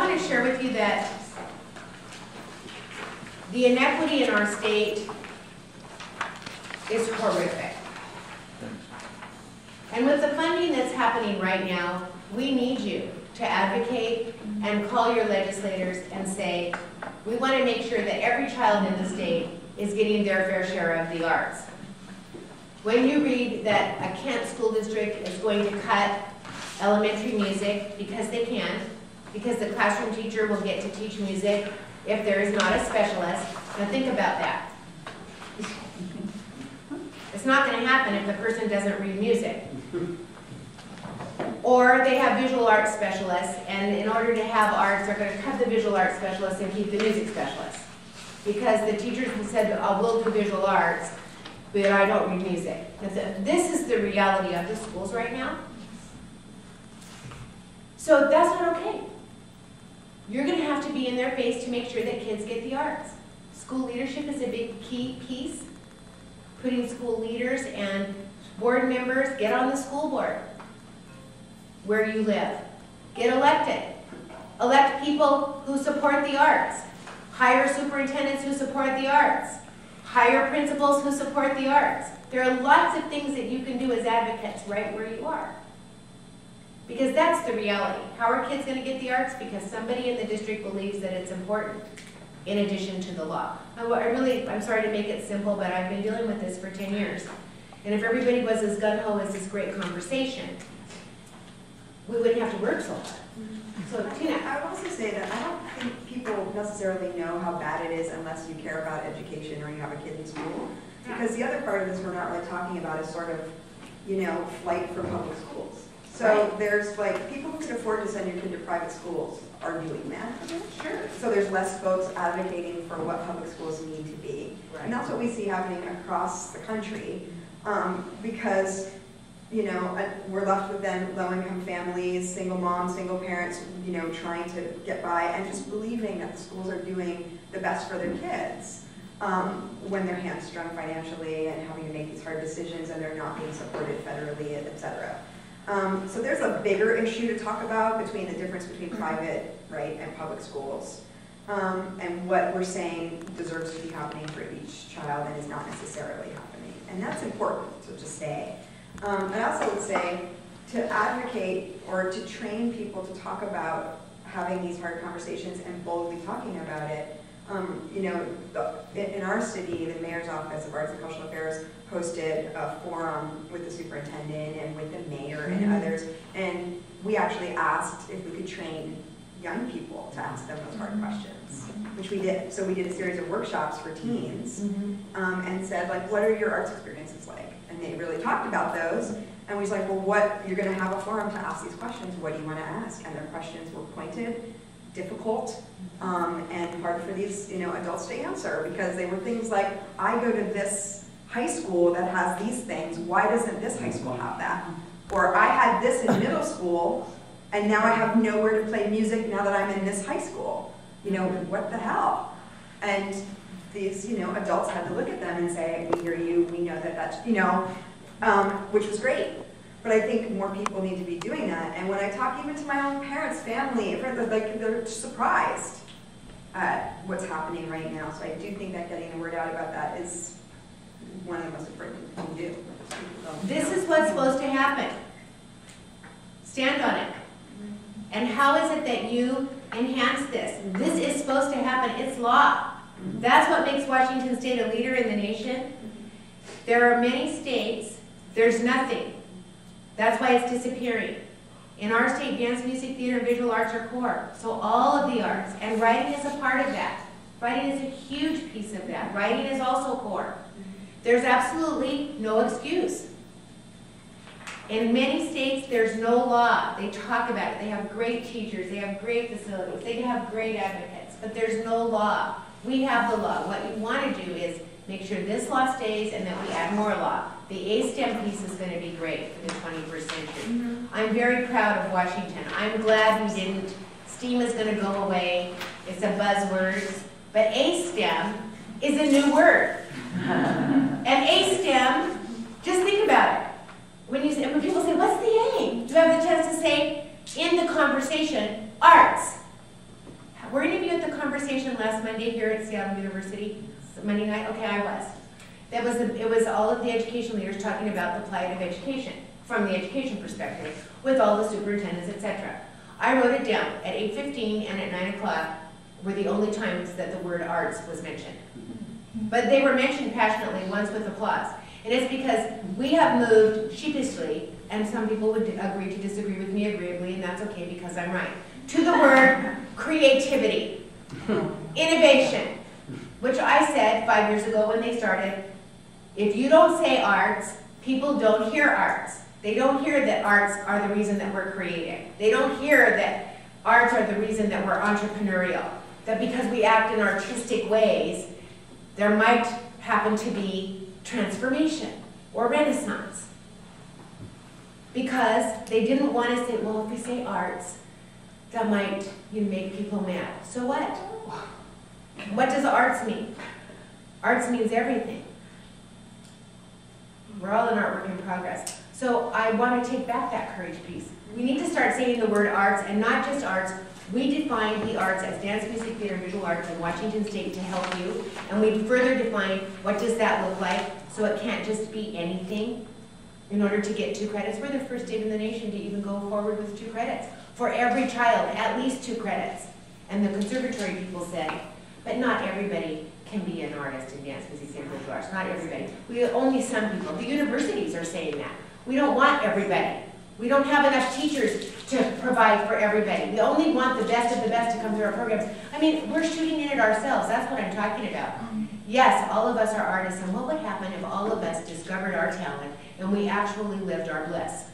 want to share with you that the inequity in our state is horrific. And with the funding that's happening right now, we need you to advocate and call your legislators and say, we want to make sure that every child in the state is getting their fair share of the arts. When you read that a Kent school district is going to cut elementary music because they can, because the classroom teacher will get to teach music if there is not a specialist, now think about that. It's not going to happen if the person doesn't read music. Or they have visual arts specialists, and in order to have arts, they're going to cut the visual arts specialists and keep the music specialists. Because the teachers have said, oh, we'll do visual arts, but I don't read music. This is the reality of the schools right now. So that's not okay. You're going to have to be in their face to make sure that kids get the arts. School leadership is a big key piece. Putting school leaders and board members, get on the school board where you live. Get elected. Elect people who support the arts. Hire superintendents who support the arts. Hire principals who support the arts. There are lots of things that you can do as advocates right where you are. Because that's the reality. How are kids going to get the arts? Because somebody in the district believes that it's important, in addition to the law. I'm sorry to make it simple, but I've been dealing with this for 10 years. And if everybody was as gung-ho as this great conversation, we wouldn't have to work so hard. So, Tina. I would also say that I don't think people necessarily know how bad it is unless you care about education or you have a kid in school. Because the other part of this we're not really talking about is sort of, you know, flight from public schools. So there's like, people who can afford to send your kid to private schools are doing that. Sure. So there's less folks advocating for what public schools need to be. Right. And that's what we see happening across the country. Because, you know, we're left with then low-income families, single moms, single parents, you know, trying to get by and just believing that the schools are doing the best for their kids when they're hamstrung financially and having to make these hard decisions and they're not being supported federally, et cetera. So there's a bigger issue to talk about between the difference between private, right, and public schools, and what we're saying deserves to be happening for each child and is not necessarily happening. And that's important to just say. I also would say to advocate or to train people to talk about having these hard conversations and boldly talking about it. You know, in our city, the Mayor's Office of Arts and Cultural Affairs hosted a forum with the superintendent and with the mayor and others, and we actually asked if we could train young people to ask them those hard questions, which we did. So we did a series of workshops for teens and said, like, what are your arts experiences like? And they really talked about those, and we was like, well, what, you're gonna have a forum to ask these questions, what do you wanna ask? And their questions were pointed, difficult, and hard for these, you know, adults to answer, because they were things like, I go to this high school that has these things, why doesn't this high school have that? Or I had this in middle school, and now I have nowhere to play music now that I'm in this high school. You know, what the hell? And these, you know, adults had to look at them and say, we hear you, we know that that's, you know, which was great. But I think more people need to be doing that. And when I talk even to my own parents, family, friends, like, they're surprised at what's happening right now. So I do think that getting the word out about that is one of the most important things we can do. This is what's supposed to happen. Stand on it. And how is it that you enhance this? This is supposed to happen. It's law. That's what makes Washington State a leader in the nation. There are many states, there's nothing. That's why it's disappearing. In our state, dance, music, theater, and visual arts are core. So all of the arts, and writing is a part of that. Writing is a huge piece of that. Writing is also core. There's absolutely no excuse. In many states, there's no law. They talk about it. They have great teachers. They have great facilities. They have great advocates. But there's no law. We have the law. What you want to do is make sure this law stays and that we add more law. The A-STEM piece is going to be great for the 21st century. I'm very proud of Washington. I'm glad we didn't. STEAM is going to go away. It's a buzzword. But A-STEM is a new word. And A-STEM, just think about it. When people say, what's the aim? You have the chance to say, in the conversation, arts. last Monday here at Seattle University? Monday night? Okay, I was. It was all of the education leaders talking about the plight of education from the education perspective with all the superintendents, etc. I wrote it down. At 8:15 and at 9 o'clock were the only times that the word arts was mentioned. But they were mentioned passionately, once with applause. And it's because we have moved sheepishly, and some people would agree to disagree with me agreeably, and that's okay because I'm right, to the word creativity, innovation, which I said 5 years ago when they started, if you don't say arts, people don't hear arts. They don't hear that arts are the reason that we're creative. They don't hear that arts are the reason that we're entrepreneurial. That because we act in artistic ways, there might happen to be transformation or renaissance. Because they didn't want to say, well, if we say arts, that might make people mad. So what? What does arts mean? Arts means everything. We're all in art work in progress. So I want to take back that courage piece. We need to start saying the word arts, and not just arts. We define the arts as dance, music, theater, visual arts in Washington State to help you. And we further define what does that look like, so it can't just be anything in order to get 2 credits. We're the first state in the nation to even go forward with 2 credits. For every child, at least 2 credits. And the conservatory people said, but not everybody can be an artist in dance, music, theater, visual arts. Not everybody. Only some people. The universities are saying that. We don't want everybody. We don't have enough teachers to provide for everybody. We only want the best of the best to come through our programs. I mean, we're shooting in it ourselves. That's what I'm talking about. Yes, all of us are artists, and what would happen if all of us discovered our talent and we actually lived our bliss?